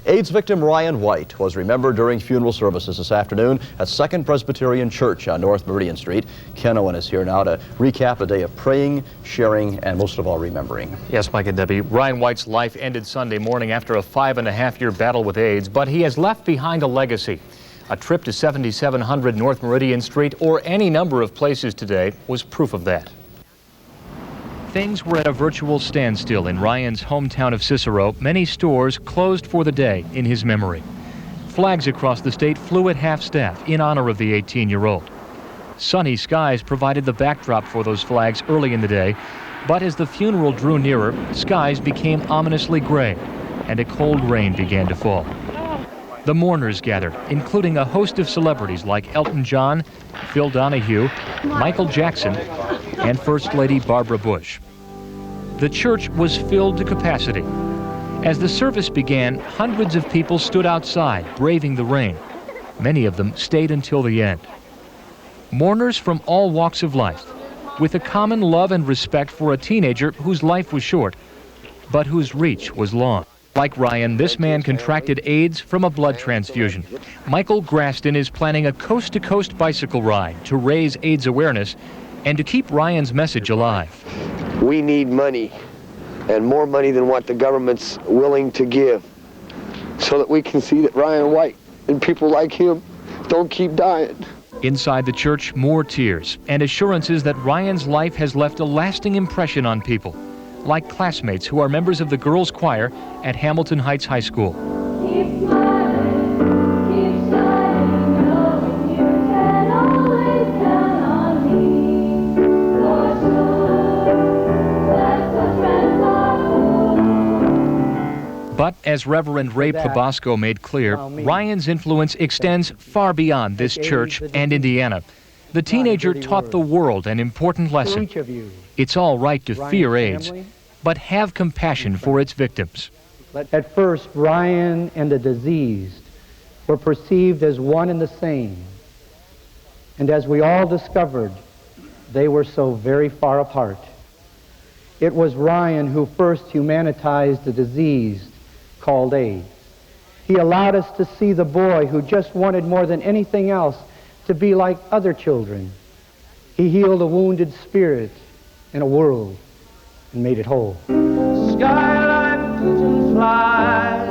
AIDS victim Ryan White was remembered during funeral services this afternoon at 2nd Presbyterian Church on North Meridian Street. Ken Owen is here now to recap a day of praying, sharing, and most of all, remembering. Yes, Mike and Debbie, Ryan White's life ended Sunday morning after a 5.5-year battle with AIDS, but he has left behind a legacy. A trip to 7700 North Meridian Street or any number of places today was proof of that. Things were at a virtual standstill in Ryan's hometown of Cicero. Many stores closed for the day in his memory. Flags across the state flew at half-staff in honor of the 18-year-old. Sunny skies provided the backdrop for those flags early in the day, but as the funeral drew nearer, skies became ominously gray, and a cold rain began to fall. The mourners gathered, including a host of celebrities like Elton John, Phil Donahue, Michael Jackson, and First Lady Barbara Bush. The church was filled to capacity. As the service began, hundreds of people stood outside, braving the rain. Many of them stayed until the end. Mourners from all walks of life, with a common love and respect for a teenager whose life was short, but whose reach was long. Like Ryan, this man contracted AIDS from a blood transfusion. Michael Graston is planning a coast-to-coast bicycle ride to raise AIDS awareness and to keep Ryan's message alive. We need money, and more money than what the government's willing to give, so that we can see that Ryan White and people like him don't keep dying. Inside the church, more tears and assurances that Ryan's life has left a lasting impression on people, like classmates who are members of the girls' choir at Hamilton Heights High School. Keep smiling, keep shining, knowing you can always count on me. For sure, that's what friends are for. But as Reverend Ray Probasco made clear, Ryan's influence extends far beyond this church and Indiana. The teenager taught the world an important lesson. It's all right to fear AIDS, but have compassion for its victims. At first, Ryan and the diseased were perceived as one and the same. And as we all discovered, they were so very far apart. It was Ryan who first humanitized the diseased called AIDS. He allowed us to see the boy who just wanted more than anything else to be like other children. He healed a wounded spirit in a world and made it whole. Skyline pigeons fly.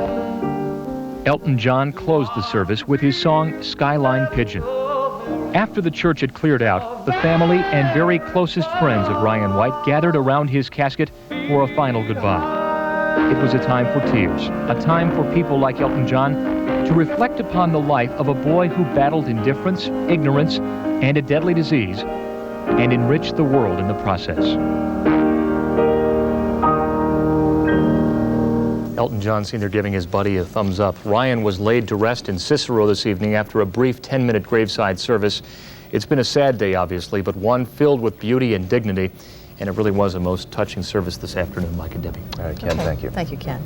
Elton John closed the service with his song Skyline Pigeon. After the church had cleared out, the family and very closest friends of Ryan White gathered around his casket for a final goodbye. It was a time for tears, a time for people like Elton John to reflect upon the life of a boy who battled indifference, ignorance, and a deadly disease, and enriched the world in the process. Elton John Sr. giving his buddy a thumbs up. Ryan was laid to rest in Cicero this evening after a brief 10-minute graveside service. It's been a sad day, obviously, but one filled with beauty and dignity, and it really was a most touching service this afternoon, Mike and Debbie. All right, Ken, thank you. Thank you, Ken.